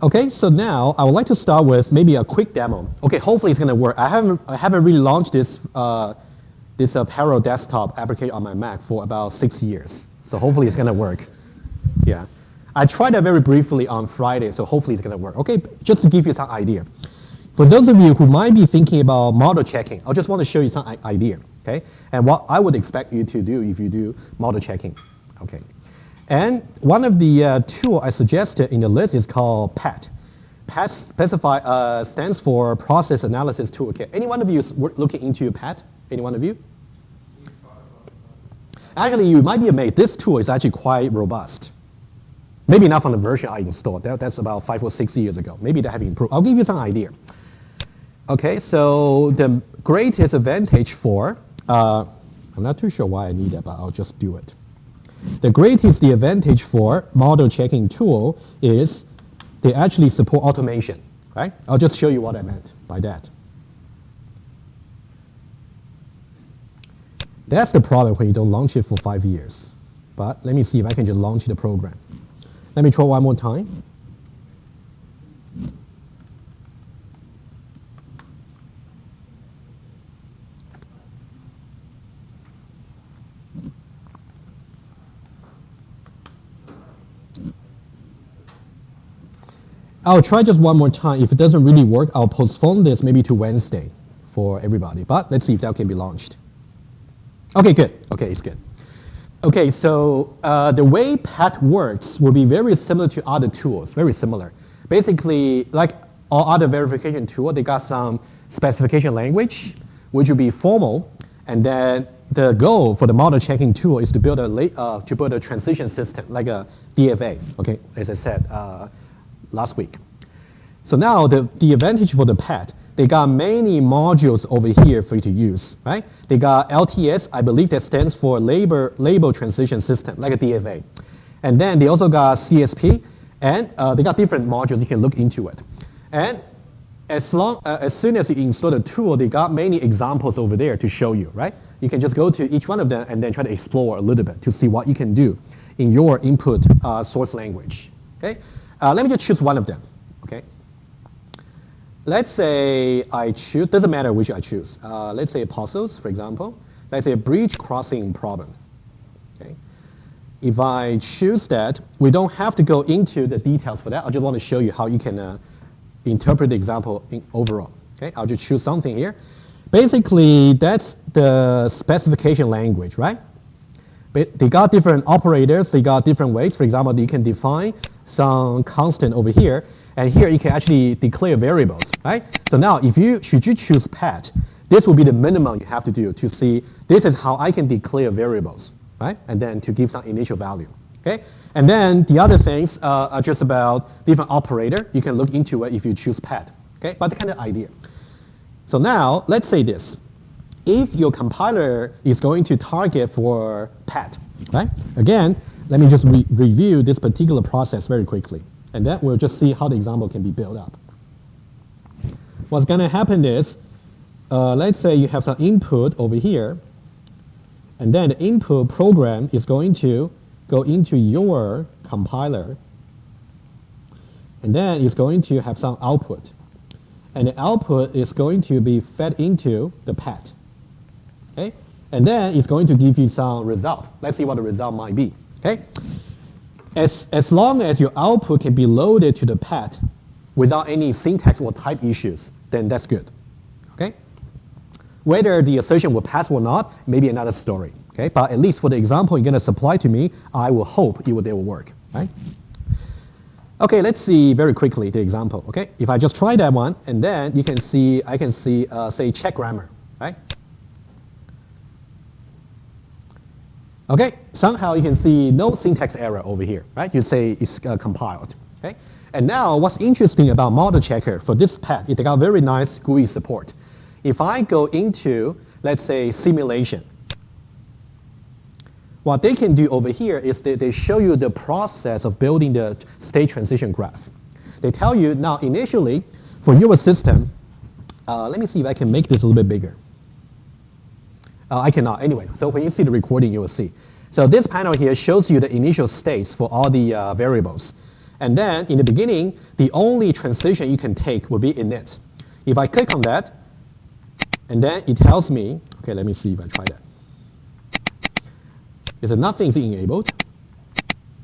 Okay, so now I would like to start with maybe a quick demo. Okay, hopefully it's going to work. I haven't really launched this Parallel desktop application on my Mac for about 6 years. So hopefully it's going to work. Yeah. I tried that very briefly on Friday, so hopefully it's going to work. Okay, just to give you some idea. For those of you who might be thinking about model checking, I just want to show you some idea, okay? And what I would expect you to do if you do model checking, okay? And one of the tool I suggested in the list is called PAT. PAT stands for Process Analysis Toolkit. Any one of you looking into PAT? Any one of you? Actually, you might be amazed. This tool is actually quite robust. Maybe not from the version I installed. That's about 5 or 6 years ago. Maybe they have improved. I'll give you some idea. Okay, so the greatest advantage for, I'm not too sure why I need that, but I'll just do it. The advantage for model checking tool is they actually support automation, right? I'll just show you what I meant by that. That's the problem when you don't launch it for 5 years. But let me see if I can just launch the program. Let me try one more time. I'll try just one more time. If it doesn't really work, I'll postpone this maybe to Wednesday for everybody. But let's see if that can be launched. Okay, good. Okay, it's good. Okay, so the way PAT works will be very similar to other tools, very similar. Basically, like all other verification tools, they got some specification language, which will be formal, and then the goal for the model checking tool is to build a transition system, like a DFA, okay, as I said last week. So now the advantage for the PAT, they got many modules over here for you to use, right? They got LTS, I believe that stands for Label Transition System, like a DFA. And then they also got CSP, and they got different modules, you can look into it. And as soon as you install the tool, they got many examples over there to show you, right? You can just go to each one of them and then try to explore a little bit to see what you can do in your input source language, okay? Let me just choose one of them, okay? Let's say I choose, doesn't matter which I choose. Let's say parcels, for example. Let's say a bridge crossing problem, okay? If I choose that, we don't have to go into the details for that. I just want to show you how you can interpret the example overall, okay? I'll just choose something here. Basically, that's the specification language, right? They got different operators, they got different ways. For example, you can define some constant over here, and here you can actually declare variables, right? So now, should you choose PAT, this will be the minimum you have to do to see this is how I can declare variables, right? And then to give some initial value, okay? And then the other things are just about different operator. You can look into it if you choose PAT, okay? But the kind of idea. So now, let's say this. If your compiler is going to target for PAT, right? Again, let me just review this particular process very quickly. And then we'll just see how the example can be built up. What's going to happen is, let's say you have some input over here, and then the input program is going to go into your compiler, and then it's going to have some output. And the output is going to be fed into the PAT, okay? And then it's going to give you some result. Let's see what the result might be, okay? As long as your output can be loaded to the PAT without any syntax or type issues, then that's good, okay? Whether the assertion will pass or not, maybe another story, okay? But at least for the example you're going to supply to me, I will hope they will work, right? Okay, let's see very quickly the example, okay? If I just try that one, and then you can see, I can see, say, check grammar, right? Okay, somehow you can see no syntax error over here, right? You say it's compiled, okay? And now what's interesting about model checker for this PAT, they got very nice GUI support. If I go into, let's say, simulation, what they can do over here is they show you the process of building the state transition graph. They tell you now initially for your system, let me see if I can make this a little bit bigger. I cannot anyway, so when you see the recording you will see. So this panel here shows you the initial states for all the variables. And then in the beginning, the only transition you can take will be init. If I click on that, and then it tells me, okay, let me see if I try that. It says nothing is enabled.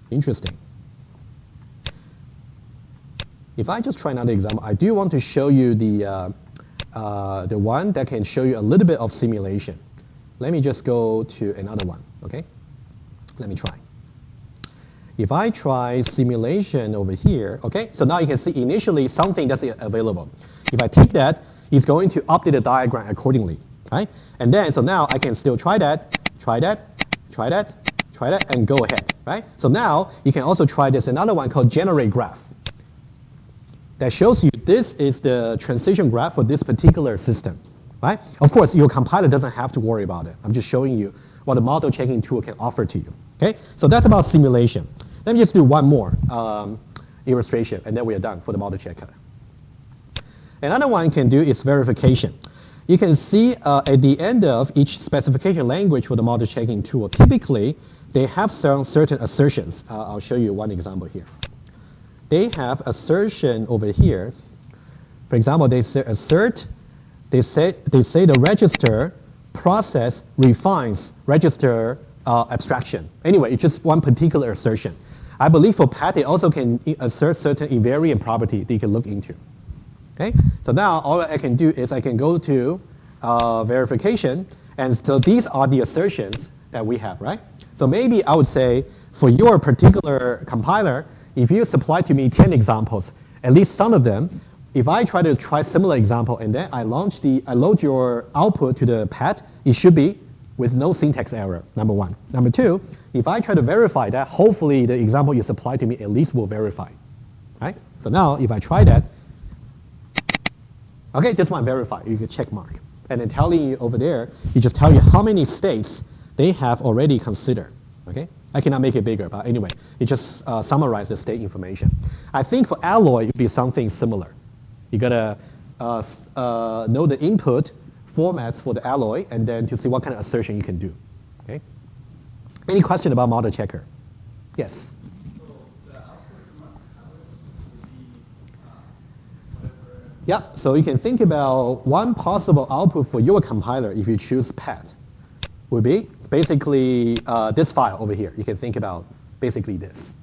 Interesting. If I just try another example, I do want to show you the one that can show you a little bit of simulation. Let me just go to another one, okay? Let me try. If I try simulation over here, okay, so now you can see initially something that's available. If I take that, it's going to update the diagram accordingly, right? And then, so now I can still try that, and go ahead, right? So now you can also try this another one called generate graph. That shows you this is the transition graph for this particular system, right? Of course, your compiler doesn't have to worry about it. I'm just showing you what the model checking tool can offer to you, okay? So that's about simulation. Let me just do one more illustration, and then we are done for the model checker. Another one can do is verification. You can see at the end of each specification language for the model checking tool, typically they have some certain assertions. I'll show you one example here. They have assertion over here. For example, they say assert, they say the register process refines register abstraction. Anyway, it's just one particular assertion. I believe for PAT, they also can assert certain invariant property that you can look into. Okay, so now all I can do is I can go to verification, and so these are the assertions that we have, right? So maybe I would say for your particular compiler, if you supply to me 10 examples, at least some of them, if I try to try similar example and then I load your output to the pad, it should be with no syntax error, number one. Number two, if I try to verify that, hopefully the example you supply to me at least will verify, right? So now if I try that, okay, this one verify, you can check mark. And then telling you over there, you just tell you how many states they have already considered, okay? I cannot make it bigger, but anyway, it just summarizes the state information. I think for Alloy, it would be something similar. You gotta know the input formats for the Alloy, and then to see what kind of assertion you can do, okay? Any question about model checker? Yes? So the output from Alloy would be whatever. Yeah, so you can think about one possible output for your compiler if you choose PAT would be basically this file over here. You can think about basically this.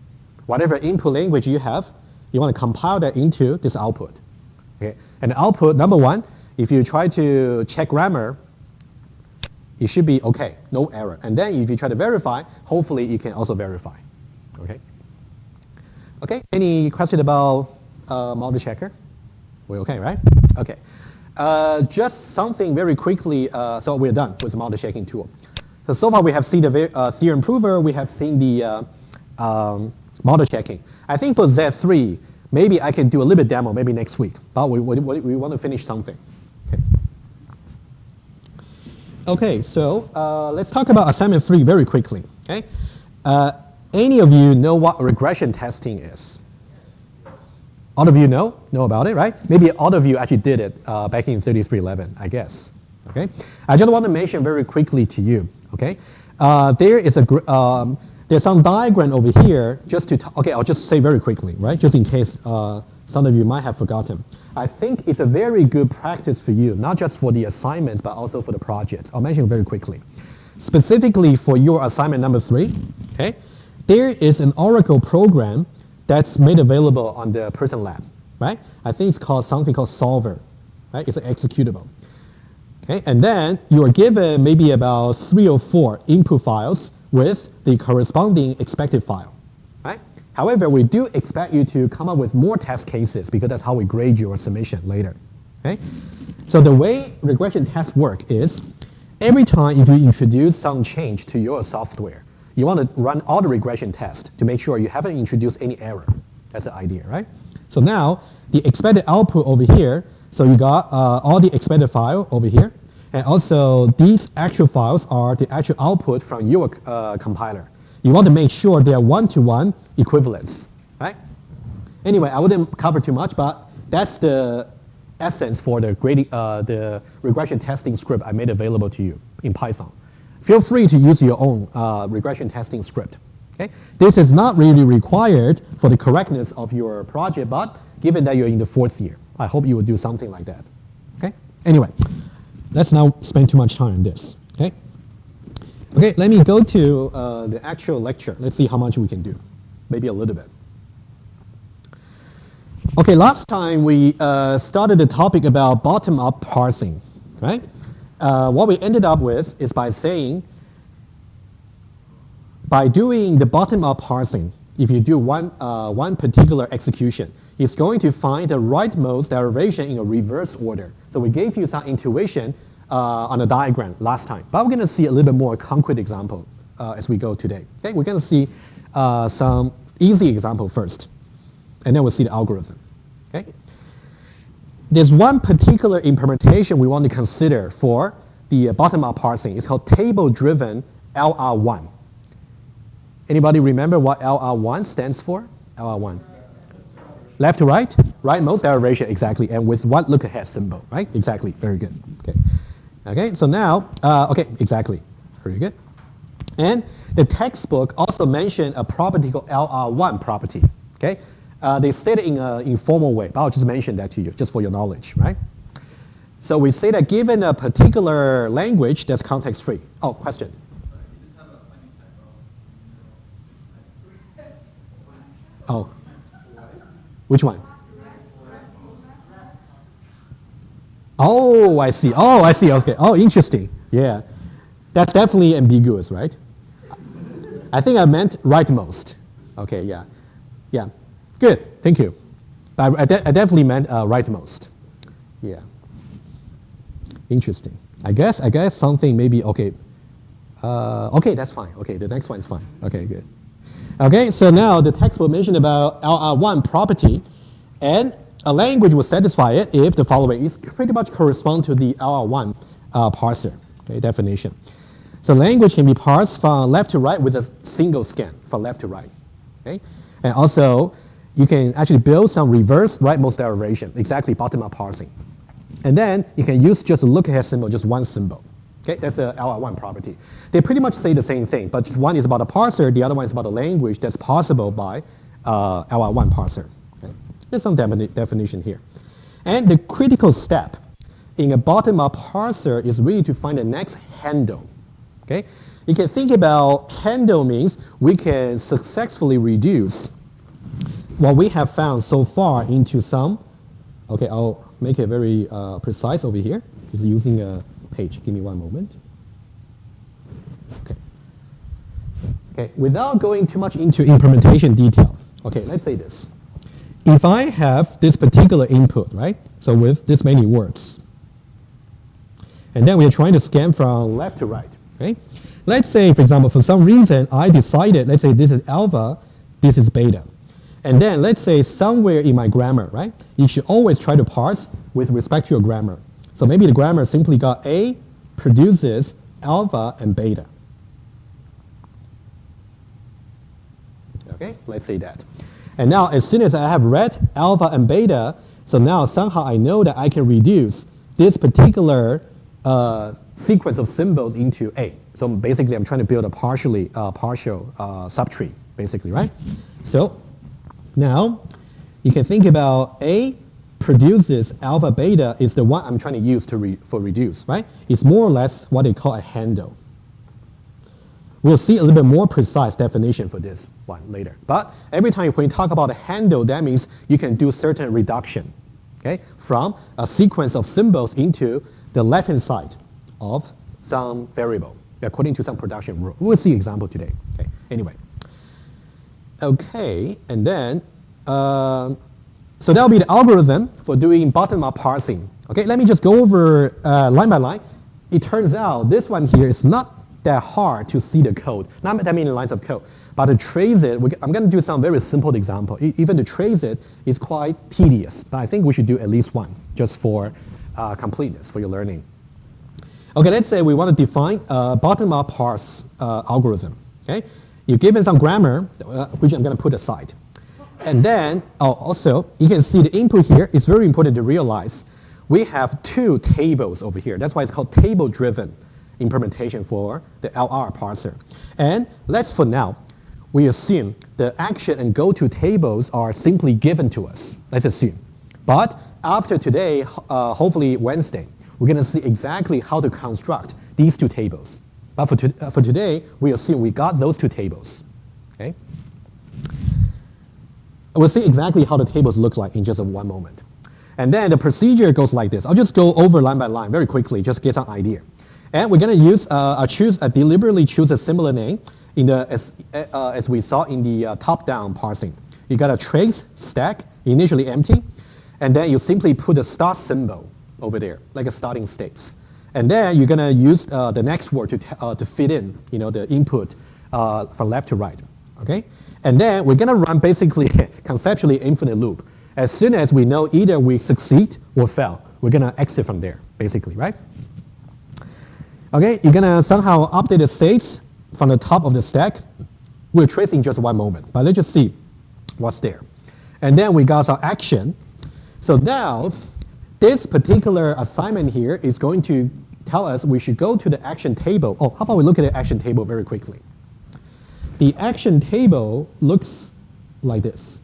Whatever input language you have, you want to compile that into this output. Okay? And the output, number one, if you try to check grammar, it should be okay, no error. And then if you try to verify, hopefully you can also verify. Okay? Okay, any question about model checker? We're okay, right? Okay. Just something very quickly, so we're done with the model checking tool. So far we have seen the theorem prover, we have seen the model checking. I think for Z3, maybe I can do a little bit demo, maybe next week, but we want to finish something. Okay, okay, so let's talk about assignment 3 very quickly. Okay, any of you know what regression testing is? All of you know about it, right? Maybe all of you actually did it back in 3311, I guess. Okay, I just want to mention very quickly to you. Okay, there is there's some diagram over here. Just to okay, I'll just say very quickly, right? Just in case some of you might have forgotten. I think it's a very good practice for you, not just for the assignments, but also for the project. I'll mention very quickly. Specifically for your assignment number 3, okay, there is an Oracle program that's made available on the Person Lab, right? I think it's called something called Solver, right? It's an executable. Okay, and then you are given maybe about 3 or 4 input files with the corresponding expected file, right? However, we do expect you to come up with more test cases because that's how we grade your submission later, okay? So the way regression tests work is every time if you introduce some change to your software, you want to run all the regression tests to make sure you haven't introduced any error. That's the idea, right? So now the expected output over here, so you got all the expected file over here, and also these actual files are the actual output from your compiler. You want to make sure they are one-to-one equivalents, right? Anyway, I wouldn't cover too much, but that's the essence for the grading, the regression testing script I made available to you in Python. Feel free to use your own regression testing script. Okay? This is not really required for the correctness of your project, but given that you're in the 4th year, I hope you will do something like that. Okay? Anyway, let's not spend too much time on this. Okay? Okay, let me go to the actual lecture. Let's see how much we can do. Maybe a little bit. Okay, last time we started the topic about bottom-up parsing, right? What we ended up with is by saying, by doing the bottom-up parsing, if you do one particular execution, it's going to find the rightmost derivation in a reverse order. So we gave you some intuition on a diagram last time, but we're going to see a little bit more concrete example as we go today. Okay, we're going to see some easy example first, and then we'll see the algorithm. Okay, there's one particular implementation we want to consider for the bottom-up parsing. It's called table-driven LR1. Anybody remember what LR1 stands for? LR1. Left to right? Rightmost derivation, exactly. And with what look-ahead symbol, right? Exactly. Very good. Okay. Okay. So now, okay, exactly. Very good. And the textbook also mentioned a property called LR1 property. Okay. They state it in an informal way, but I'll just mention that to you, just for your knowledge, right? So we say that given a particular language that's context-free. Oh, question. Oh, which one? Oh, I see. Oh, I see. Okay. Oh, interesting. Yeah, that's definitely ambiguous, right? I think I meant rightmost. Okay. Yeah. Yeah. Good. Thank you. I definitely meant rightmost. Yeah. Interesting. I guess something maybe okay. Okay, that's fine. Okay, the next one is fine. Okay, good. Okay, so now the textbook mentioned about LR1 property, and a language will satisfy it if the following is pretty much correspond to the LR1 parser, okay, definition. So language can be parsed from left to right with a single scan from left to right. Okay, and also you can actually build some reverse rightmost derivation, exactly bottom-up parsing, and then you can use just a look-ahead symbol, just one symbol. Okay, that's a LR1 property. They pretty much say the same thing, but one is about a parser, the other one is about a language that's parsable by LR1 parser. Okay? There's some definition here. And the critical step in a bottom-up parser is really to find the next handle. Okay? You can think about handle means we can successfully reduce what we have found so far into some, okay, I'll make it very precise over here, just using a page. Give me one moment. Okay. Okay, without going too much into implementation detail, okay, let's say this. If I have this particular input, right, so with this many words, and then we're trying to scan from left to right, okay? Let's say, for example, for some reason, I decided, let's say this is alpha, this is beta. And then let's say somewhere in my grammar, right, you should always try to parse with respect to your grammar. So maybe the grammar simply got A produces alpha and beta. Okay, let's say that. And now as soon as I have read alpha and beta, so now somehow I know that I can reduce this particular sequence of symbols into A. So basically I'm trying to build a partial subtree, basically, right? So now you can think about A produces alpha beta is the one I'm trying to use for reduce, right? It's more or less what they call a handle. We'll see a little bit more precise definition for this one later. But every time when you talk about a handle, that means you can do certain reduction, okay, from a sequence of symbols into the left-hand side of some variable according to some production rule. We'll see example today. Okay. Anyway. Okay, and then so that'll be the algorithm for doing bottom-up parsing. Okay, let me just go over line by line. It turns out this one here is not that hard to see the code, not that many lines of code. But to trace it, I'm going to do some very simple example. Even to trace it is quite tedious, but I think we should do at least one just for completeness for your learning. Okay, let's say we want to define a bottom-up parse algorithm. Okay, you're given some grammar, which I'm going to put aside. And then, also, you can see the input here. It's very important to realize we have two tables over here. That's why it's called table-driven implementation for the LR parser. And let's, for now, we assume the action and go-to tables are simply given to us. Let's assume. But after today, hopefully Wednesday, we're going to see exactly how to construct these two tables. But for today, we assume we got those two tables. Okay? We'll see exactly how the tables look like in just one moment. And then the procedure goes like this. I'll just go over line by line very quickly, just get some idea. And we're going to use, deliberately choose a similar name in the, as we saw in the top-down parsing. You got a trace stack, initially empty, and then you simply put a start symbol over there, like a starting states. And then you're going to use the next word to fit in, the input from left to right. Okay? And then we're going to run basically conceptually infinite loop. As soon as we know either we succeed or fail, we're going to exit from there, basically, right? Okay, you're going to somehow update the states from the top of the stack. We'll trace in just one moment, but let's just see what's there. And then we got our action. So now, this particular assignment here is going to tell us we should go to the action table. Oh, how about we look at the action table very quickly? The action table looks like this.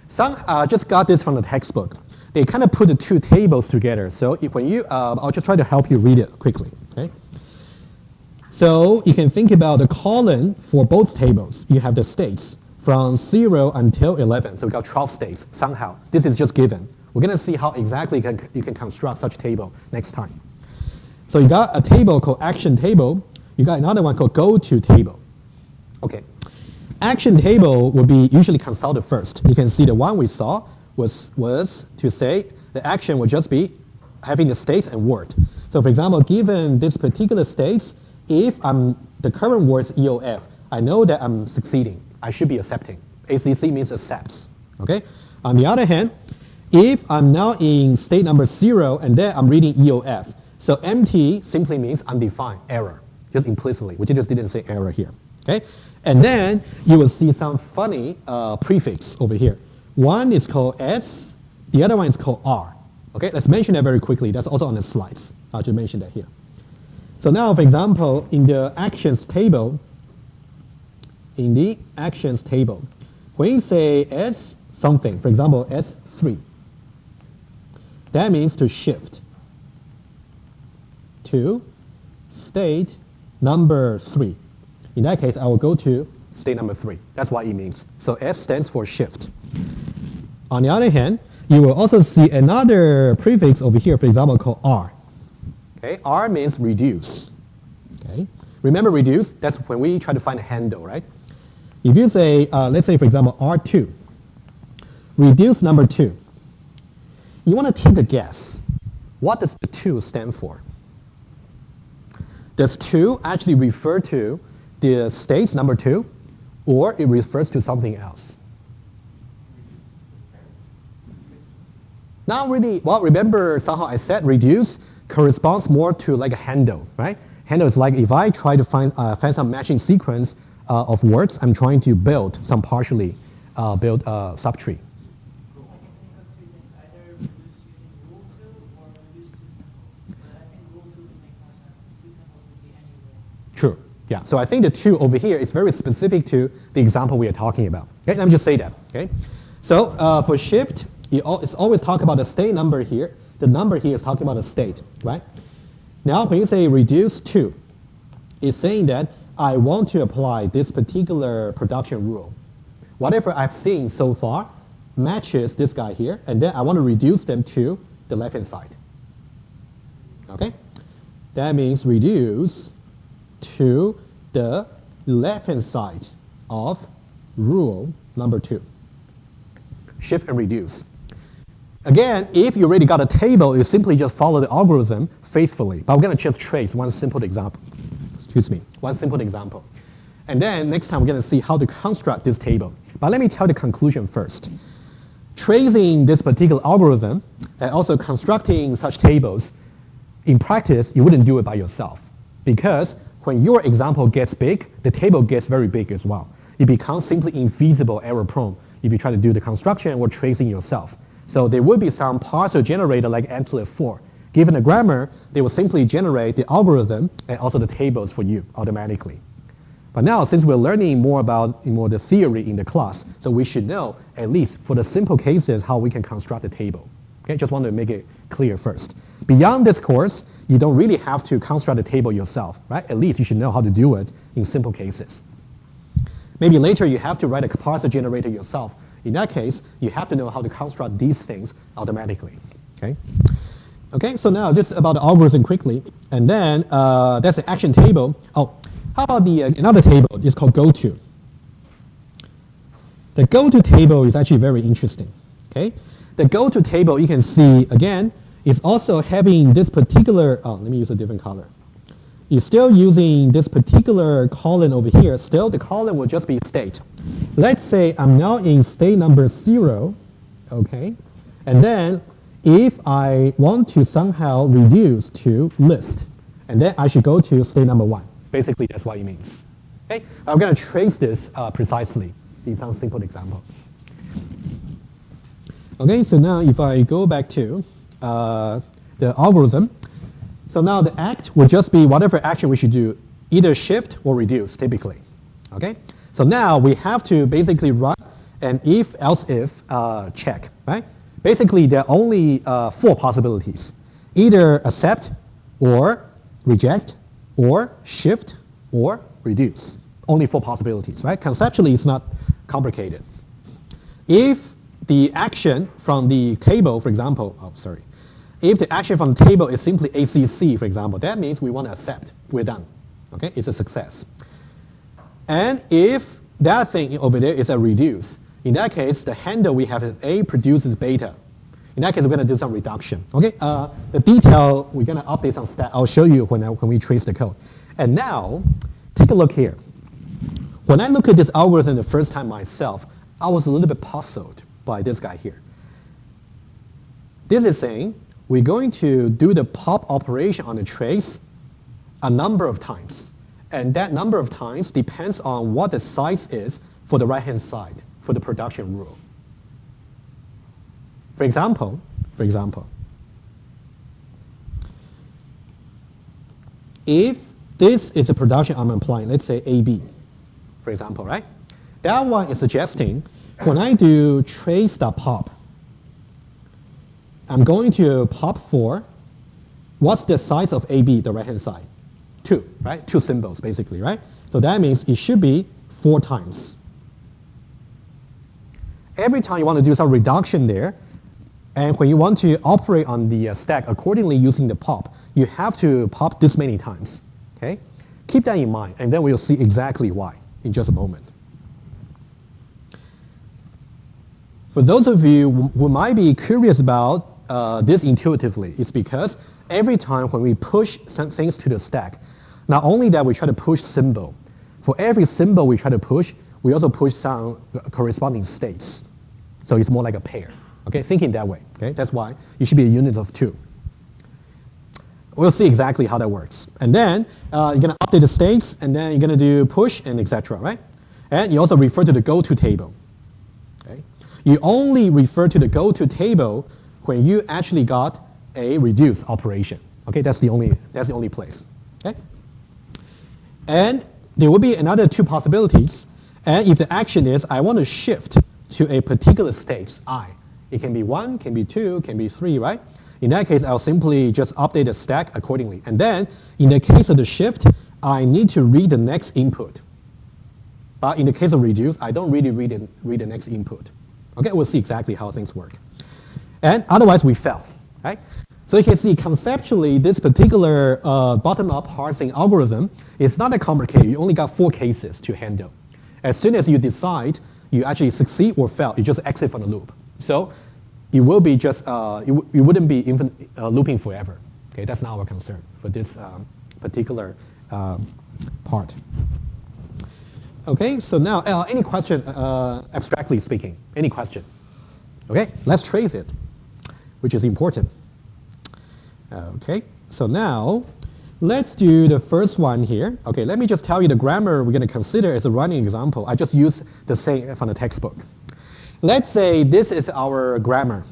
Some just got this from the textbook. They kind of put the two tables together. So when you, I'll just try to help you read it quickly. Okay. So you can think about the column for both tables. You have the states from 0 until 11. So we got 12 states somehow. This is just given. We're going to see how exactly you can construct such table next time. So you got a table called action table. You got another one called go-to table. Okay. Action table would be usually consulted first. You can see the one we saw was to say the action would just be having the states and word. So for example, given this particular states, if the current word is EOF, I know that I'm succeeding. I should be accepting. ACC means accepts. Okay. On the other hand, if I'm now in state number 0 and then I'm reading EOF, so empty simply means undefined, error, just implicitly. We just didn't say error here. Okay. And then you will see some funny prefix over here. One is called S, the other one is called R. Okay, let's mention that very quickly. That's also on the slides. I'll just mention that here. So now, for example, in the actions table, when you say S something, for example, S3, that means to shift to state number 3. In that case, I will go to state number 3. That's what it means. So S stands for shift. On the other hand, you will also see another prefix over here, for example, called R. Okay, R means reduce. Okay, remember reduce? That's when we try to find a handle, right? If you say, let's say, for example, R2, reduce number 2. You want to take a guess. What does the 2 stand for? Does 2 actually refer to the states number 2, or it refers to something else? Not really. Well, remember somehow I said reduce corresponds more to like a handle, right? Handle is like if I try to find some matching sequence of words, I'm trying to build some partially built subtree. True. Yeah. So I think the 2 over here is very specific to the example we are talking about. Okay. Let me just say that. Okay. So for shift, it's always talk about the state number here. The number here is talking about the state, right? Now when you say reduce 2, it's saying that I want to apply this particular production rule. Whatever I've seen so far matches this guy here, and then I want to reduce them to the left-hand side. Okay? That means reduce to the left-hand side of rule number 2. Shift and reduce. Again, if you already got a table, you simply just follow the algorithm faithfully. But we're going to just trace one simple example. Excuse me, one simple example. And then next time we're going to see how to construct this table. But let me tell the conclusion first. Tracing this particular algorithm and also constructing such tables, in practice, you wouldn't do it by yourself. Because when your example gets big, the table gets very big as well. It becomes simply infeasible, error-prone if you try to do the construction or tracing yourself. So there will be some parser generator like Amplif4. Given the grammar, they will simply generate the algorithm and also the tables for you automatically. But now, since we're learning more about the theory in the class, so we should know, at least for the simple cases, how we can construct a table. Okay, just want to make it clear first. Beyond this course, you don't really have to construct a table yourself, right? At least you should know how to do it in simple cases. Maybe later you have to write a parser generator yourself. In that case, you have to know how to construct these things automatically. Okay. Okay. So now just about the algorithm quickly, and then that's the action table. Oh, how about the another table? It's called Goto. The Goto table is actually very interesting. Okay. The Goto table, you can see again, is also having this particular. Oh, let me use a different color. You're still using this particular column over here. Still, the column will just be state. Let's say I'm now in state number 0, okay? And then if I want to somehow reduce to list, and then I should go to state number 1. Basically, that's what it means. Okay? I'm going to trace this precisely in some simple example. Okay, so now if I go back to the algorithm, so now the act will just be whatever action we should do, either shift or reduce, typically. Okay? So now we have to basically run an if-else-if check, right? Basically, there are only 4 possibilities. Either accept, or reject, or shift, or reduce. Only 4 possibilities, right? Conceptually, it's not complicated. If the action from the table, for example, if the action from the table is simply ACC, for example, that means we want to accept. We're done. Okay, it's a success. And if that thing over there is a reduce, in that case, the handle we have is A produces beta. In that case, we're going to do some reduction. Okay, the detail, we're going to update some stat. I'll show you when we trace the code. And now, take a look here. When I look at this algorithm the first time myself, I was a little bit puzzled by this guy here. This is saying, we're going to do the pop operation on the trace a number of times. And that number of times depends on what the size is for the right-hand side, for the production rule. For example, if this is a production I'm applying, let's say AB, for example, right? That one is suggesting when I do trace.pop, I'm going to pop for, what's the size of AB, the right-hand side? 2, right? 2 symbols, basically, right? So that means it should be 4 times. Every time you want to do some reduction there, and when you want to operate on the stack accordingly using the pop, you have to pop this many times, okay? Keep that in mind, and then we'll see exactly why in just a moment. For those of you who might be curious about this intuitively, it's because every time when we push some things to the stack, not only that we try to push symbol, for every symbol we try to push, we also push some corresponding states. So it's more like a pair. Okay, thinking that way. Okay, that's why it should be a unit of 2. We'll see exactly how that works. And then you're going to update the states, and then you're going to do push and etc. Right? And you also refer to the Goto table. Okay, you only refer to the Goto table when you actually got a reduce operation. Okay, that's the only place. Okay, and there will be another 2 possibilities. And if the action is I want to shift to a particular state, I. It can be 1, can be 2, can be 3, right? In that case, I'll simply just update the stack accordingly. And then, in the case of the shift, I need to read the next input. But in the case of reduce, I don't really read the next input. Okay, we'll see exactly how things work. And otherwise, we fail, right? So you can see conceptually, this particular bottom-up parsing algorithm is not that complicated. You only got 4 cases to handle. As soon as you decide you actually succeed or fail, you just exit from the loop. So it will be just, it wouldn't be looping forever. Okay, that's not our concern for this particular part. Okay, so now any question, abstractly speaking, any question? Okay, let's trace it, which is important. Okay, so now let's do the first one here. Okay, let me just tell you the grammar we're going to consider as a running example. I just use the same from the textbook. Let's say this is our grammar.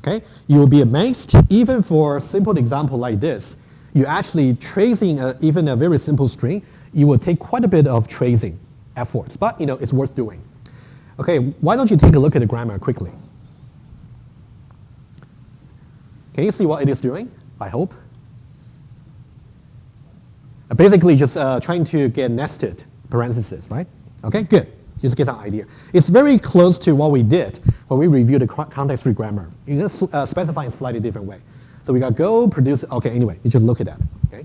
Okay, you will be amazed, even for a simple example like this, you're actually tracing even a very simple string. it will take quite a bit of tracing efforts, but it's worth doing. Okay, why don't you take a look at the grammar quickly? Can you see what it is doing, I hope? Basically just trying to get nested parentheses, right? Okay, good. Just get an idea. It's very close to what we did when we reviewed the context-free grammar. You can specify in a slightly different way. So we got go, produce, okay, anyway, you just look at that, okay?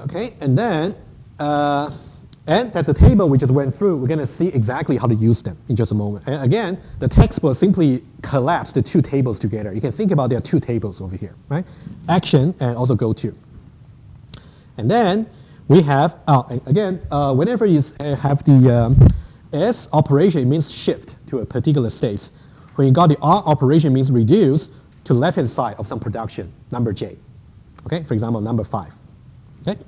Okay, and then, and that's a table we just went through. We're gonna see exactly how to use them in just a moment. And again, the textbook simply collapsed the two tables together. You can think about there are two tables over here, right? Action and also go to. And then we have, again, whenever you have the S operation, it means shift to a particular state. When you got the R operation, it means reduce to left-hand side of some production, number J. Okay, for example, number 5. Okay,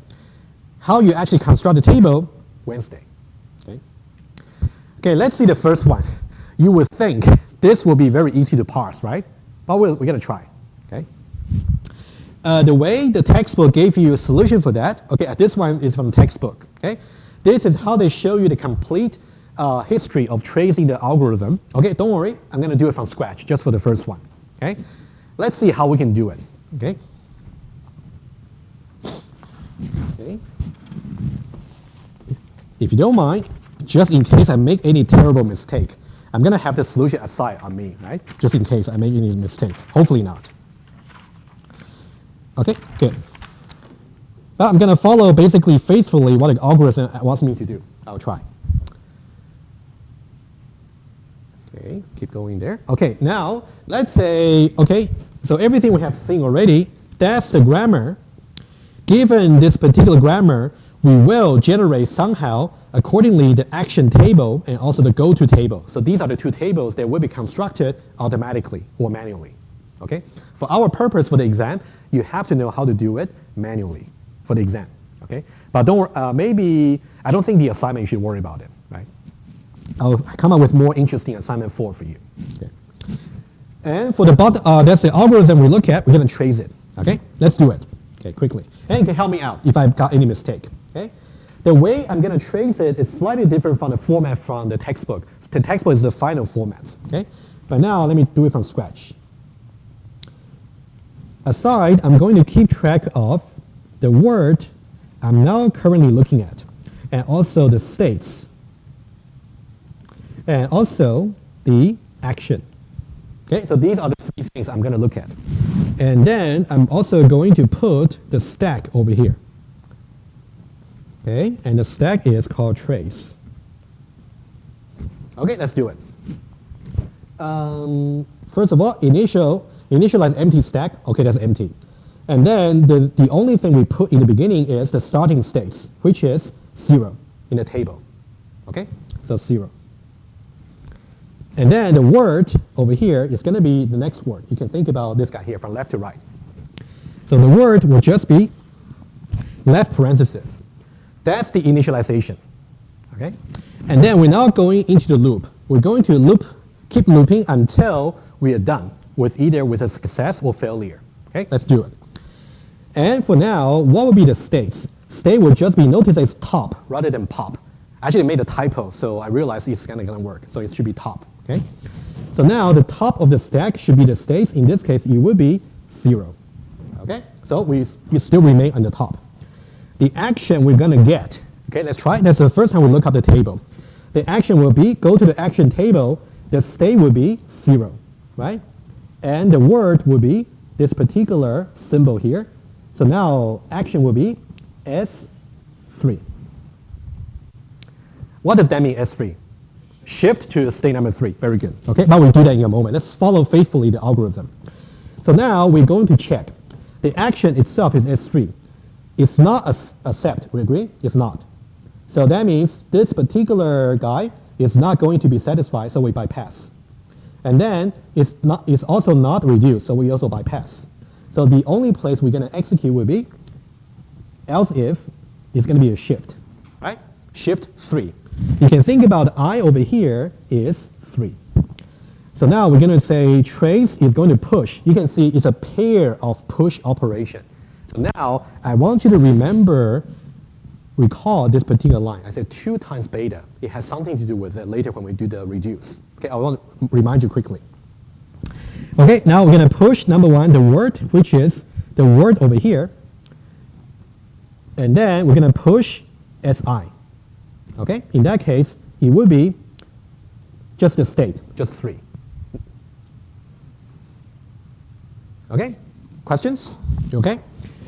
how you actually construct the table, Wednesday. Okay, okay, let's see the first one. You would think this will be very easy to parse, right? But we're gonna try. Okay. The way the textbook gave you a solution for that, okay, this one is from textbook, okay? This is how they show you the complete history of tracing the algorithm. Okay, don't worry, I'm gonna do it from scratch, just for the first one, okay? Let's see how we can do it, okay? Okay. If you don't mind, just in case I make any terrible mistake, I'm gonna have the solution aside on me, right? Just in case I make any mistake, hopefully not. Okay, good. But I'm going to follow basically faithfully what the algorithm wants me to do. I'll try. Okay, keep going there. Okay, now let's say, okay, so everything we have seen already, that's the grammar. Given this particular grammar, we will generate somehow, accordingly, the action table and also the go-to table. So these are the two tables that will be constructed automatically or manually. Okay, for our purpose for the exam, you have to know how to do it manually for the exam. Okay, but don't maybe I don't think the assignment you should worry about it. Right, I'll come up with more interesting assignment 4 for you. Okay, and for the that's the algorithm we look at. We're gonna trace it. Okay, let's do it. Okay, quickly, and you can help me out if I've got any mistake. Okay, the way I'm gonna trace it is slightly different from the format from the textbook. The textbook is the final format. Okay, but now let me do it from scratch. Aside, I'm going to keep track of the word I'm now currently looking at, and also the states, and also the action. Okay, so these are the 3 things I'm going to look at. And then I'm also going to put the stack over here. Okay, and the stack is called trace. Okay, let's do it. First of all, initialize empty stack. Okay, that's empty. And then the only thing we put in the beginning is the starting states, which is 0 in the table. Okay, so 0. And then the word over here is going to be the next word. You can think about this guy here from left to right. So the word will just be left parenthesis. That's the initialization. Okay, and then we're now going into the loop. We're going to keep looping until we are done with either with a success or failure. Okay, let's do it. And for now, what will be the states? State will just be noticed as top rather than pop. I actually made a typo, so I realized it's kind of going to work. So it should be top. Okay. So now the top of the stack should be the states. In this case, it would be 0. Okay. So we still remain on the top. The action we're going to get. Okay, let's try. That's the first time we look up the table. The action will be go to the action table. The state will be 0, right? And the word will be this particular symbol here. So now action will be S3. What does that mean, S3? Shift to state number 3. Very good. Okay, but we'll do that in a moment. Let's follow faithfully the algorithm. So now we're going to check. The action itself is S3. It's not accept. We agree? It's not. So that means this particular guy is not going to be satisfied, so we bypass. And then it's also not reduced, so we also bypass. So the only place we're going to execute will be else if it's going to be a shift, right? Shift 3. You can think about I over here is 3. So now we're going to say trace is going to push. You can see it's a pair of push operation. So now I want you to remember recall this particular line. I said 2 times beta. It has something to do with it later when we do the reduce. Okay, I want to remind you quickly. Okay, now we're going to push number 1, the word, which is the word over here. And then we're going to push SI. Okay, in that case, it would be just the state, just 3. Okay, questions? Okay,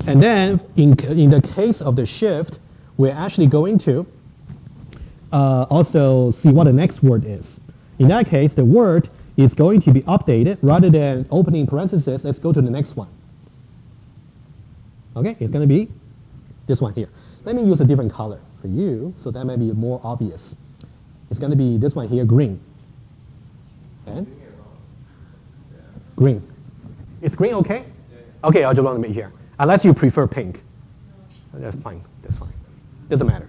and then in the case of the shift, we're actually going to also see what the next word is. In that case, the word is going to be updated rather than opening parentheses. Let's go to the next one. Okay, it's going to be this one here. Let me use a different color for you, so that may be more obvious. It's going to be this one here, green. And green. Is green okay? Okay, I'll just want to make here. Unless you prefer pink. That's fine. That's fine. Doesn't matter.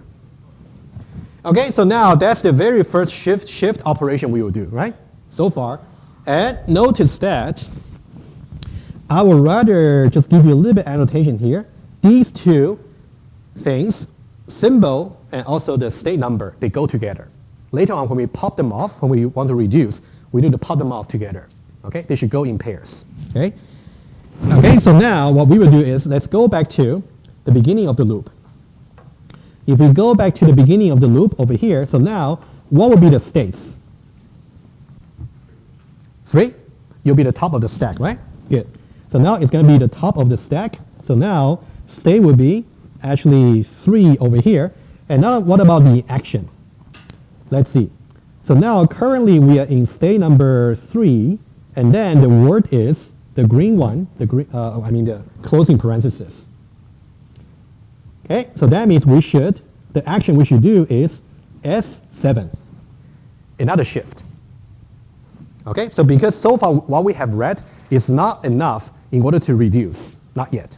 Okay, so now that's the very first shift operation we will do, right? So far. And notice that I would rather just give you a little bit annotation here. These 2 things, symbol and also the state number, they go together. Later on, when we pop them off, when we want to reduce, we need to pop them off together. Okay, they should go in pairs. Okay. Okay, so now what we will do is let's go back to the beginning of the loop. If we go back to the beginning of the loop over here, so now what will be the states? 3. You'll be the top of the stack, right? Good. So now it's going to be the top of the stack. So now state will be actually 3 over here. And now what about the action? Let's see. So now currently we are in state number 3, and then the word is the green one, the closing parenthesis. Okay, so that means the action we should do is S7, another shift. Okay, so because so far what we have read is not enough in order to reduce, not yet.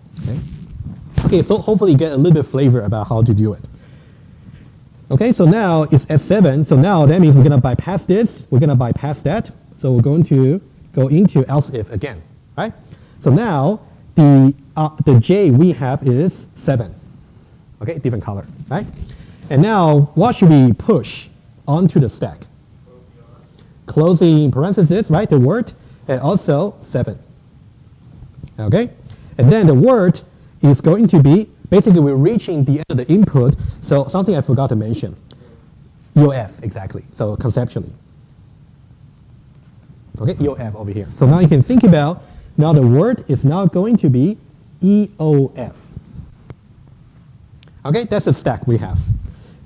Okay, so hopefully you get a little bit flavor about how to do it. Okay, so now it's S7, so now that means we're going to bypass this, we're going to bypass that, so we're going to go into else if again, right? So now the J we have is 7. Okay, different color, right? And now what should we push onto the stack? Closing parenthesis, right, the word, and also 7. Okay, and then the word is going to be, basically we're reaching the end of the input, so something I forgot to mention. EOF, exactly, so conceptually. Okay, EOF over here. So now you can think about, now the word is now going to be EOF. Okay, that's the stack we have.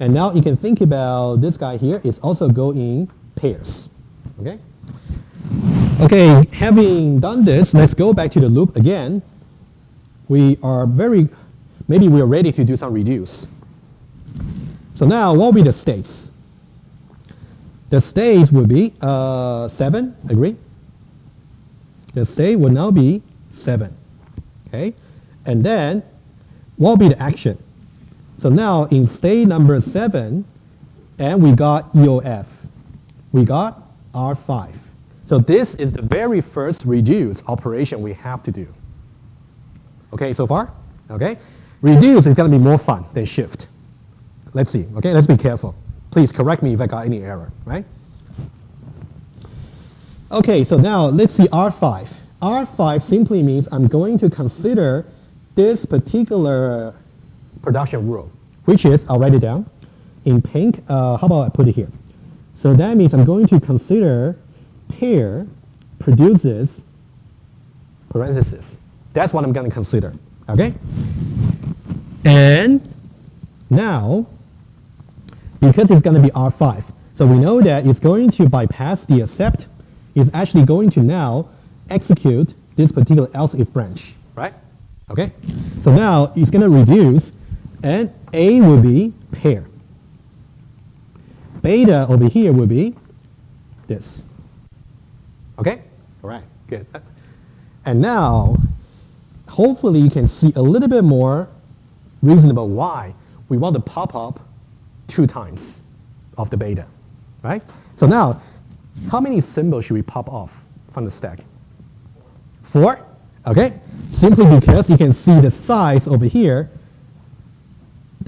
And now you can think about this guy here is also go in pairs. Okay? Okay, having done this, let's go back to the loop again. Maybe we are ready to do some reduce. So now what will be the states? The states will be 7, agree? The state will now be 7. Okay? And then what will be the action? So now in state number 7, and we got EOF. We got R5. So this is the very first reduce operation we have to do. Okay, so far? Okay? Reduce is going to be more fun than shift. Let's see. Okay, let's be careful. Please correct me if I got any error, right? Okay, so now let's see R5. R5 simply means I'm going to consider this particular production rule, which is, I'll write it down in pink. How about I put it here? So that means I'm going to consider pair produces parenthesis. That's what I'm going to consider, okay? And now, because it's going to be R5, so we know that it's going to bypass the accept. It's actually going to now execute this particular else if branch, right? Okay? So now it's going to reduce, and A will be pair. Beta over here will be this. Okay? All right, good. And now, hopefully you can see a little bit more reasonable why we want to pop up 2 times of the beta, right? So now, how many symbols should we pop off from the stack? 4? Okay, simply because you can see the size over here,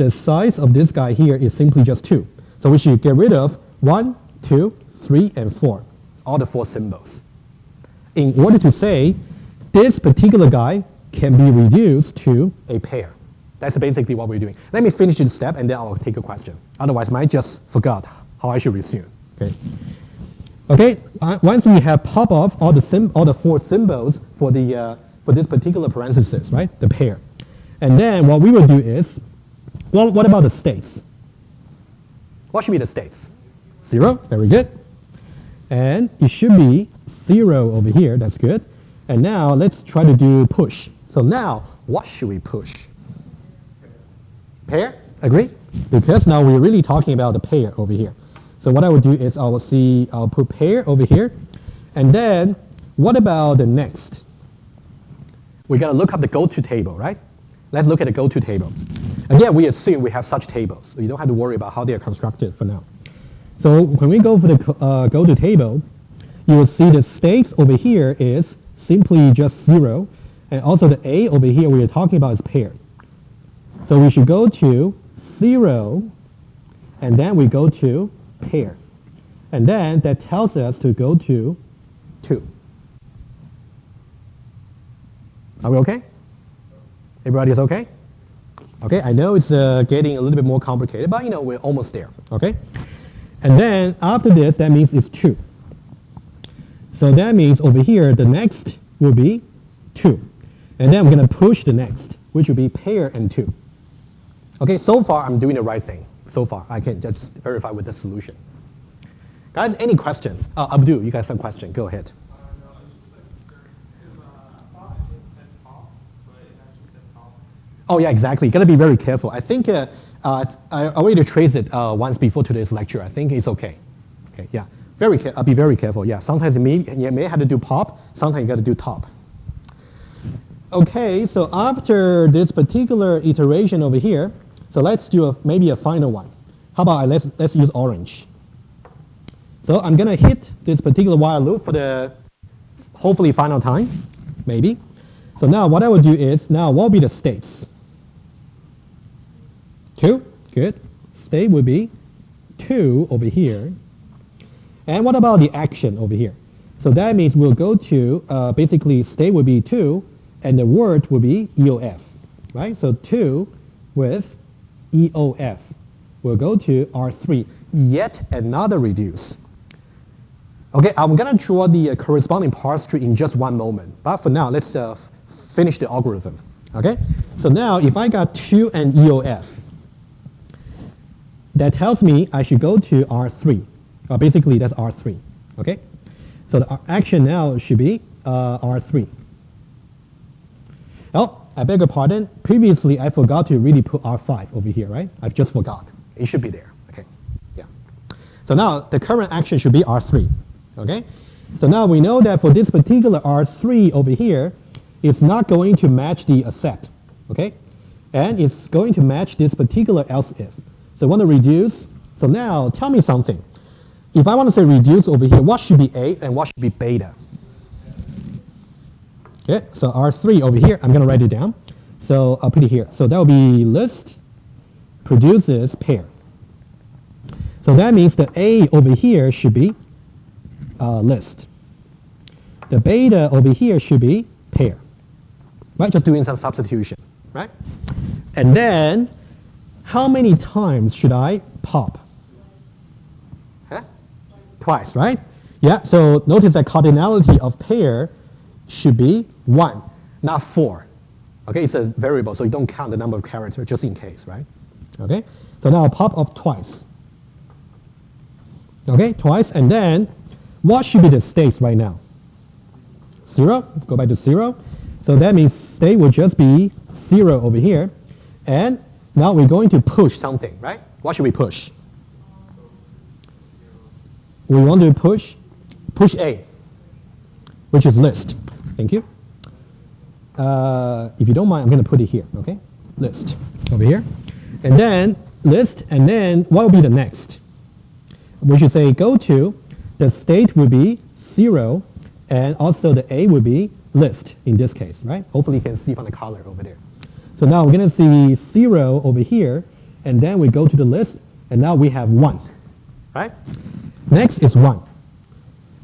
the size of this guy here is simply just 2. So we should get rid of 1, 2, 3, and 4, all the 4 symbols, in order to say this particular guy can be reduced to a pair. That's basically what we're doing. Let me finish this step, and then I'll take a question. Otherwise, I might just forgot how I should resume. Okay. Okay. Once we have pop off all the 4 symbols for this particular parenthesis, right? The pair. And then what we will do is, well, what about the states? What should be the states? 0. Very good. And it should be 0 over here. That's good. And now let's try to do push. So now, what should we push? Pair? Agree? Because now we're really talking about the pair over here. So what I would do is I'll put pair over here. And then what about the next? We got to look up the Goto table, right? Let's look at the Goto table. Again, we assume we have such tables, so you don't have to worry about how they are constructed for now. So when we go for the Goto table, you will see the states over here is simply just 0, and also the A over here we are talking about is pair. So we should go to 0, and then we go to pair. And then that tells us to go to 2. Are we okay? Everybody is okay? Okay, I know it's getting a little bit more complicated, but we're almost there, okay? And then after this, that means it's 2. So that means over here, the next will be 2. And then I'm going to push the next, which will be pair and 2. Okay, so far I'm doing the right thing. So far, I can just verify with the solution. Guys, any questions? Abdul, you guys have a question. Go ahead. No, I was just like, because I thought it said top, but it actually said top. Oh yeah, exactly. You gotta be very careful. I think I already traced it once before today's lecture. I think it's okay. Okay, yeah. I'll be very careful. Yeah, sometimes you may have to do pop. Sometimes you gotta do top. Okay, so after this particular iteration over here, so let's do maybe a final one. How about let's use orange. So I'm gonna hit this particular while loop for the hopefully final time, maybe. So now what I will do is, now what will be the states? 2, good. State would be 2 over here. And what about the action over here? So that means we'll go to, basically state would be 2, and the word will be EOF, right? So 2 with EOF. We'll go to R3, yet another reduce. Okay, I'm gonna draw the corresponding parse tree in just one moment. But for now, let's finish the algorithm, okay? So now if I got 2 and EOF, that tells me I should go to R3. Basically, that's R3, okay? So the action now should be R3. Oh, I beg your pardon. Previously, I forgot to really put R5 over here, right? I've just forgot. It should be there, okay? Yeah. So now the current action should be R3, okay? So now we know that for this particular R3 over here, it's not going to match the accept, okay? And it's going to match this particular else if. So I want to reduce. So now tell me something. If I want to say reduce over here, what should be A and what should be beta? Okay, so R3 over here, I'm going to write it down. So I'll put it here. So that will be list produces pair. So that means the A over here should be list. The beta over here should be pair. Right, just doing some substitution, right? And then, how many times should I pop? Huh? Twice, right? Yeah, so notice that cardinality of pair should be 1, not 4. Okay, it's a variable, so you don't count the number of characters just in case, right? Okay, so now I'll pop off twice. Okay, twice, and then what should be the states right now? 0, go back to 0. So that means state will just be 0 over here. And now we're going to push something, right? What should we push? We want to push A, which is list. Thank you. If you don't mind, I'm going to put it here, okay? List over here. And then list, and then what will be the next? We should say go to, the state will be 0, and also the A will be list in this case, right? Hopefully you can see from the color over there. So now we're going to see 0 over here, and then we go to the list, and now we have 1, right? Next is 1.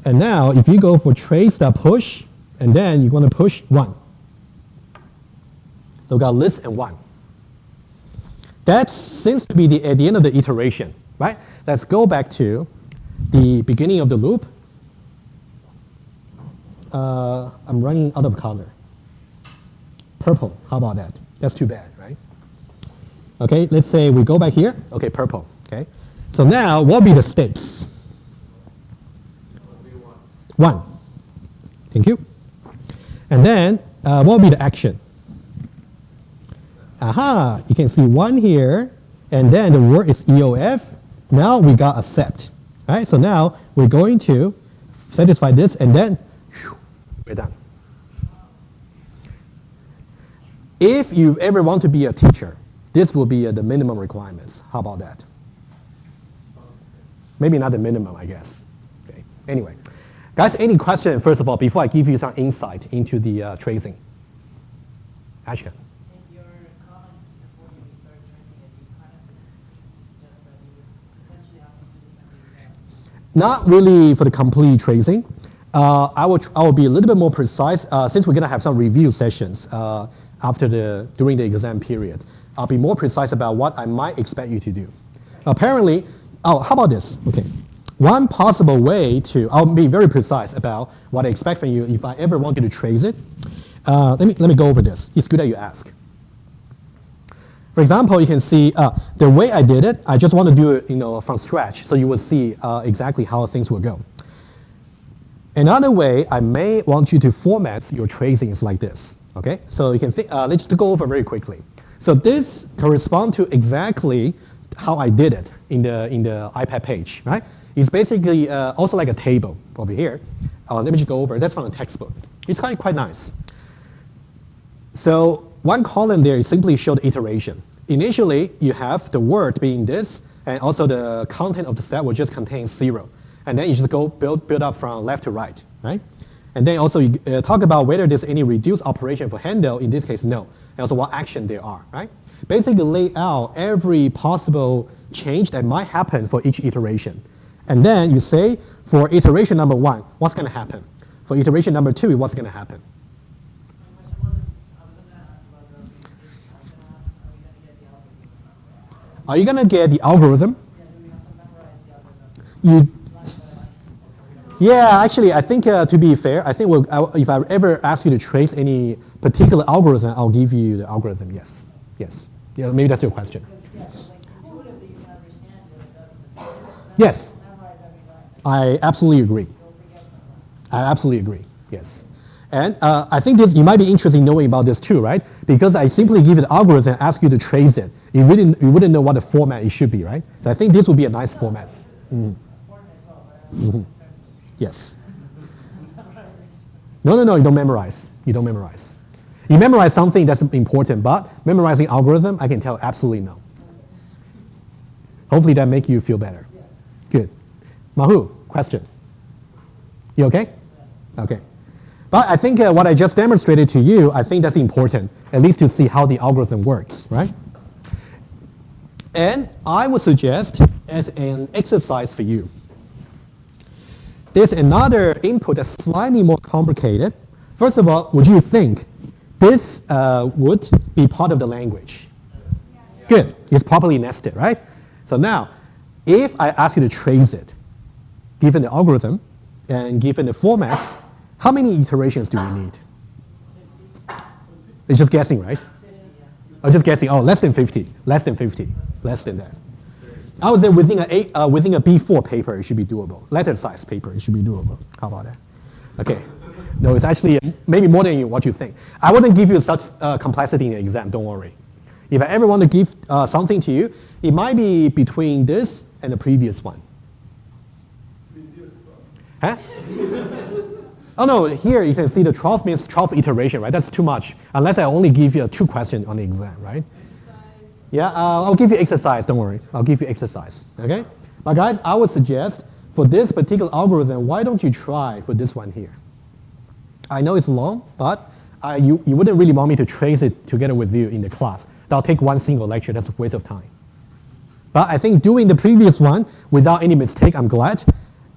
And now if you go for trace.push, and then you're going to push 1. So we got list and 1. That seems to be at the end of the iteration, right? Let's go back to the beginning of the loop. I'm running out of color. Purple, how about that? That's too bad, right? Okay, let's say we go back here. Okay, purple, okay? So now, what will be the steps? 1. Thank you. And then, what will be the action? Aha, you can see 1 here, and then the word is EOF. Now we got accept, right? So now we're going to satisfy this, and then we're done. If you ever want to be a teacher, this will be the minimum requirements. How about that? Maybe not the minimum, I guess. Okay. Anyway, guys, any question, first of all, before I give you some insight into the tracing? Ashkan. In your comments before you started tracing it, you kind of suggest that you would potentially have to do this on the exam. Not really for the complete tracing. I will be a little bit more precise since we're going to have some review sessions during the exam period. I'll be more precise about what I might expect you to do. Apparently, how about this? Okay, one possible way I'll be very precise about what I expect from you if I ever want you to trace it. Let me go over this. It's good that you ask. For example, you can see the way I did it. I just want to do it, from scratch, so you will see exactly how things will go. Another way I may want you to format your tracing is like this. Okay, so you can think. Let's go over very quickly. So this corresponds to exactly how I did it in the iPad page, right? It's basically also like a table over here. Let me just go over. That's from the textbook. It's quite nice. So one column there is simply show the iteration. Initially, you have the word being this, and also the content of the step will just contain 0. And then you just go build up from left to right, right? And then also you talk about whether there's any reduced operation for handle. In this case, no. And also what action there are, right? Basically lay out every possible change that might happen for each iteration. And then you say, for iteration number 1, what's going to happen? For iteration number 2, what's going to happen? My question wasn't, I wasn't going to ask about the revision. I was going to ask, are we going to get the algorithm? Are you going to get the algorithm? Yeah, do we have to memorize the algorithm? Yeah, actually, I think to be fair, I think if I ever ask you to trace any particular algorithm, I'll give you the algorithm. Yes, yes. Yeah, maybe that's your question. Because, intuitively you can understand what it does in the future. Yes. Memorize every line. I absolutely agree. You'll forget sometimes. I absolutely agree. Yes. And I think you might be interested in knowing about this too, right? Because I simply give you the algorithm and ask you to trace it. You wouldn't know what the format it should be, right? So I think this would be a nice format. Mm. Important as well, but I'm concerned. Yes. No, you don't memorize. You don't memorize. You memorize something that's important, but memorizing algorithm, I can tell absolutely no. Hopefully that make you feel better. Yeah. Good. Mahu, question. You okay? Yeah. Okay. But I think what I just demonstrated to you, I think that's important, at least to see how the algorithm works, right? And I would suggest as an exercise for you, there's another input that's slightly more complicated. First of all, would you think this would be part of the language? Yes. Good. It's properly nested, right? So now, if I ask you to trace it, given the algorithm and given the formats, how many iterations do we need? 50. It's just guessing, right? 50, yeah. I'm just guessing. Oh, less than 50. Less than 50. Less than that. I would say within a B4 paper, it should be doable. Letter size paper, it should be doable. How about that? Okay. No, it's actually maybe more than what you think. I wouldn't give you such complexity in the exam, don't worry. If I ever want to give something to you, it might be between this and the previous one. Huh? Oh no, here you can see the 12 means 12 iteration, right? That's too much, unless I only give you 2 questions on the exam, right? Yeah, I'll give you exercise, don't worry. I'll give you exercise, okay? But guys, I would suggest for this particular algorithm, why don't you try for this one here? I know it's long, but you wouldn't really want me to trace it together with you in the class. That'll take one single lecture, that's a waste of time. But I think doing the previous one without any mistake, I'm glad,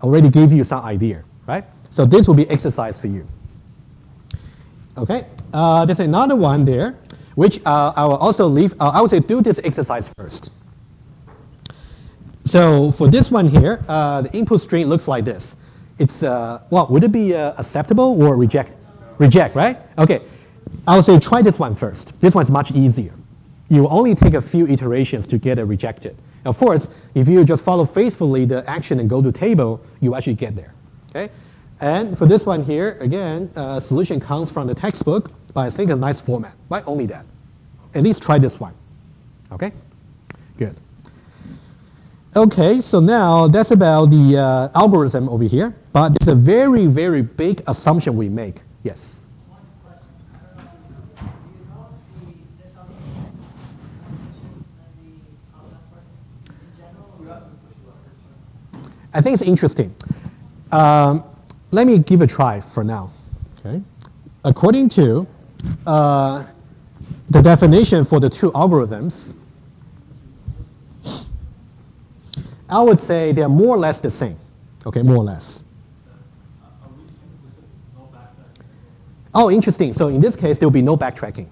already gave you some idea, right? So this will be exercise for you. Okay, there's another one there, which I will also leave. I would say do this exercise first. So for this one here, the input string looks like this. It's, well, would it be acceptable or reject? Reject, right? Okay, I would say try this one first. This one's much easier. You will only take a few iterations to get it rejected. Of course, if you just follow faithfully the action and go to table, you actually get there. Okay? And for this one here, again, solution comes from the textbook, but I think it's a nice format, right? Only that. At least try this one. Okay? Good. Okay, so now that's about the algorithm over here, but there's a very, very big assumption we make. Yes? One question. I don't know if you do you know if there's something in the parsing in general? I think it's interesting. Let me give a try for now. Okay. According to the definition for the two algorithms, I would say they are more or less the same. Okay, more or less. Oh, interesting. So in this case, there will be no backtracking.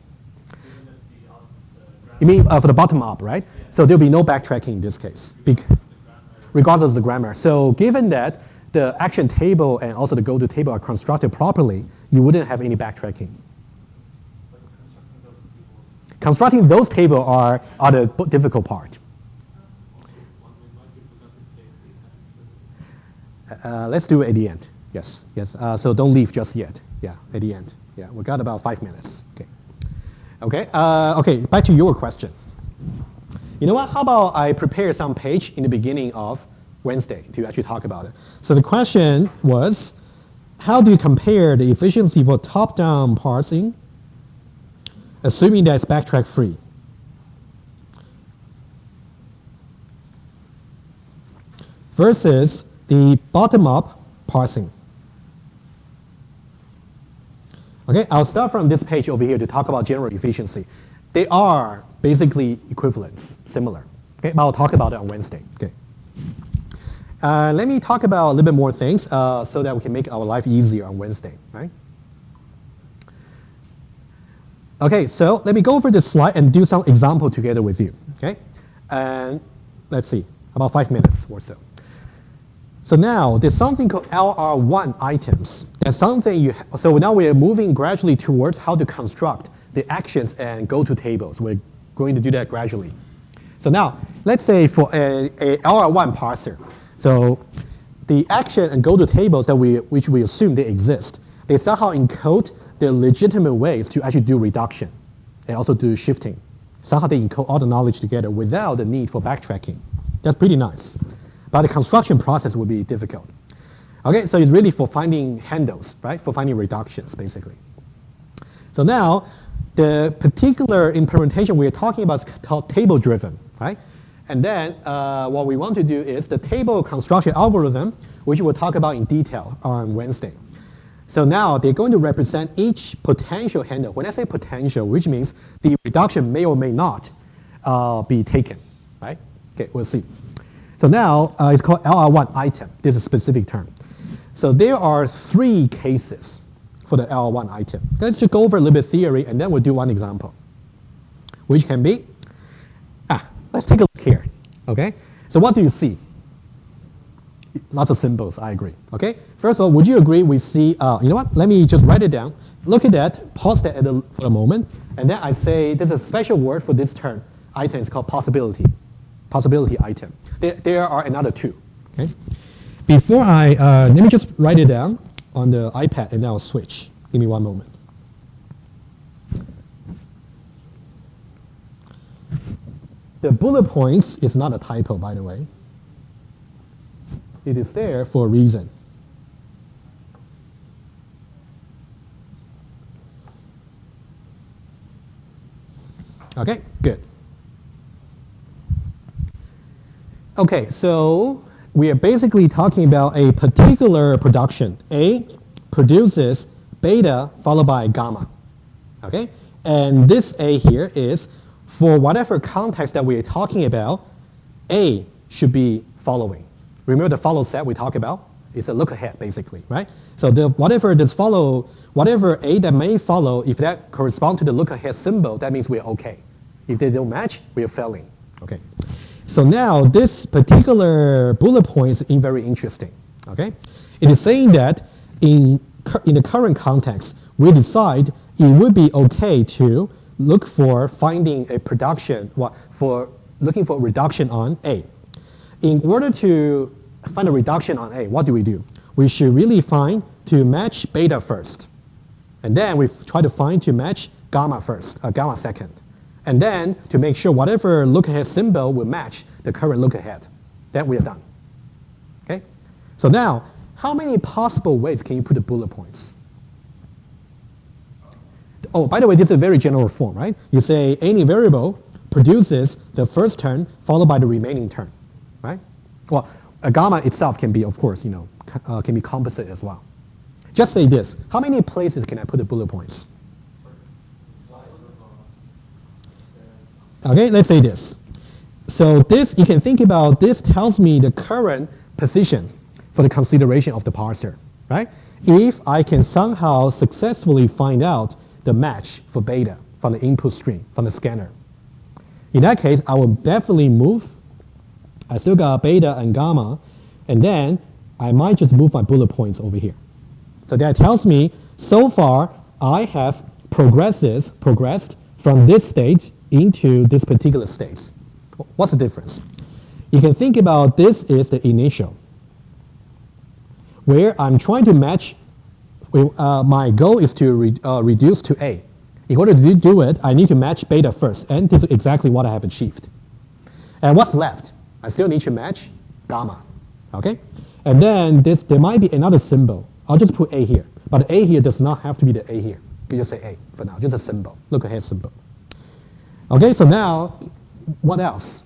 You mean for the bottom up, right? So there will be no backtracking in this case, regardless of the grammar. So given that the action table and also the go-to table are constructed properly, you wouldn't have any backtracking. Constructing those tables are the difficult part. Let's do it at the end. Yes, yes. So don't leave just yet. Yeah, at the end. Yeah, we got about 5 minutes. Okay. Okay. Okay. Back to your question. You know what? How about I prepare some page in the beginning of Wednesday to actually talk about it. So the question was, how do you compare the efficiency for top-down parsing, assuming that it's backtrack free? Versus the bottom-up parsing. Okay, I'll start from this page over here to talk about general efficiency. They are basically equivalents, similar. Okay, but I'll talk about it on Wednesday. Okay. Let me talk about a little bit more things so that we can make our life easier on Wednesday, right? Okay, so let me go over this slide and do some example together with you, okay? And let's see, about 5 minutes or so. So now there's something called LR1 items. That's something so now we're moving gradually towards how to construct the actions and go-to tables. We're going to do that gradually. So now, let's say for a LR1 parser, so the action and go-to tables that which we assume they exist, they somehow encode the legitimate ways to actually do reduction and also do shifting. Somehow they encode all the knowledge together without the need for backtracking. That's pretty nice. But the construction process will be difficult. Okay, so it's really for finding handles, right? For finding reductions, basically. So now, the particular implementation we're talking about is called table-driven, right? And then what we want to do is the table construction algorithm, which we'll talk about in detail on Wednesday. So now they're going to represent each potential handle. When I say potential, which means the reduction may or may not be taken, right? Okay, we'll see. So now it's called LR1 item. This is a specific term. So there are 3 cases for the LR1 item. Let's just go over a little bit theory, and then we'll do one example, which can be, let's take a look here, okay? So what do you see? Lots of symbols, I agree, okay? First of all, would you agree we see, you know what? Let me just write it down. Look at that, pause that for a moment, and then I say there's a special word for this term. Item is called possibility. Possibility item. There are another 2, okay? Before let me just write it down on the iPad and then I'll switch. Give me one moment. The bullet points is not a typo, by the way. It is there for a reason. Okay, good. Okay, so we are basically talking about a particular production. A produces beta followed by gamma. Okay, and this A here is for whatever context that we are talking about, A should be following. Remember the follow set we talked about? It's a look ahead, basically, right? So whatever A that may follow, if that corresponds to the look ahead symbol, that means we're okay. If they don't match, we are failing. Okay. So now this particular bullet point is very interesting. Okay. It is saying that in the current context, we decide it would be okay to look for finding a production, looking for a reduction on A. In order to find a reduction on A, what do? We should really find to match beta first. And then we try to find to match gamma first, gamma second. And then to make sure whatever look ahead symbol will match the current look ahead. Then we are done. Okay? So now, how many possible ways can you put the bullet points? Oh, by the way, this is a very general form, right? You say any variable produces the first term followed by the remaining term, right? Well, a gamma itself can be, of course, can be composite as well. Just say this. How many places can I put the bullet points? Okay, let's say this. So this, you can think about, this tells me the current position for the consideration of the parser, right? If I can somehow successfully find out the match for beta from the input stream, from the scanner. In that case, I will definitely move. I still got beta and gamma, and then I might just move my bullet points over here. So that tells me, so far, I have progressed from this state into this particular state. What's the difference? You can think about this is the initial, where I'm trying to match, my goal is to reduce to A. In order to do it, I need to match beta first, and this is exactly what I have achieved. And what's left? I still need to match gamma, okay? And then there might be another symbol. I'll just put A here, but A here does not have to be the A here. You just say A for now, just a symbol, look ahead symbol. Okay, so now, what else?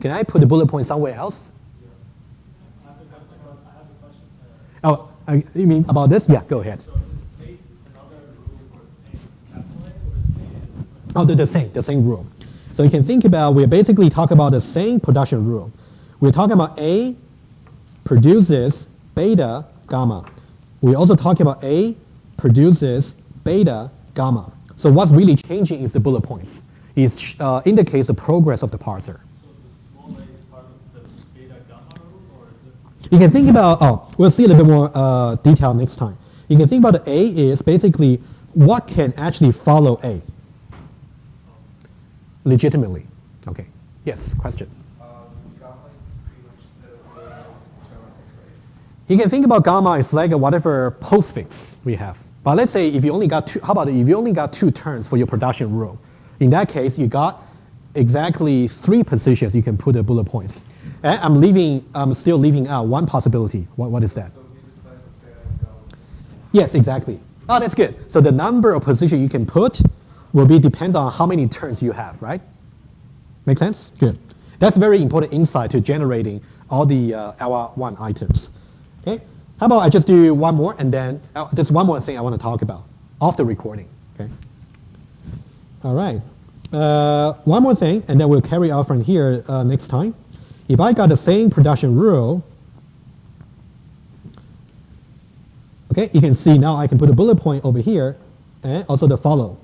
Can I put the bullet point somewhere else? I have a question. Oh, you mean about this? Yeah, go ahead. So is A another rule for A capital A, or is A? Oh, they're the same rule. So you can think about, we're basically talking about the same production rule. We're talking about A produces beta gamma. We're also talking about A produces beta gamma. So what's really changing is the bullet points. It indicates the progress of the parser. So the small a is part of the beta gamma rule, or is it? You can think about, we'll see a little bit more detail next time. You can think about the A is basically what can actually follow A legitimately. Okay, yes, question. Gamma is pretty much a set of variables terminals, right? You can think about gamma as like whatever postfix we have. But let's say if you only got two, how about if you only got 2 turns for your production rule? In that case, you got exactly 3 positions you can put a bullet point. And I'm still leaving out one possibility. What is that? So be the size of beta and gamma. Yes, exactly. Oh, that's good. So the number of positions you can put will depends on how many turns you have, right? Make sense? Good. That's very important insight to generating all the LR1 items. Okay. How about I just do one more, and then there's one more thing I want to talk about off the recording. Okay. All right. One more thing, and then we'll carry out from here next time. If I got the same production rule, okay, you can see now I can put a bullet point over here, and also the follow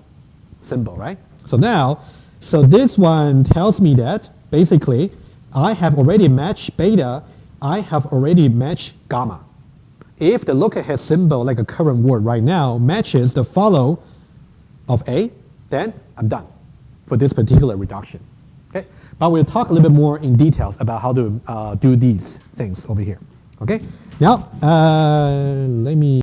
symbol, right? So now, this one tells me that basically I have already matched beta, I have already matched gamma. If the look ahead symbol, like a current word right now, matches the follow of A, then I'm done for this particular reduction. Okay, but we'll talk a little bit more in details about how to do these things over here. Okay, now let me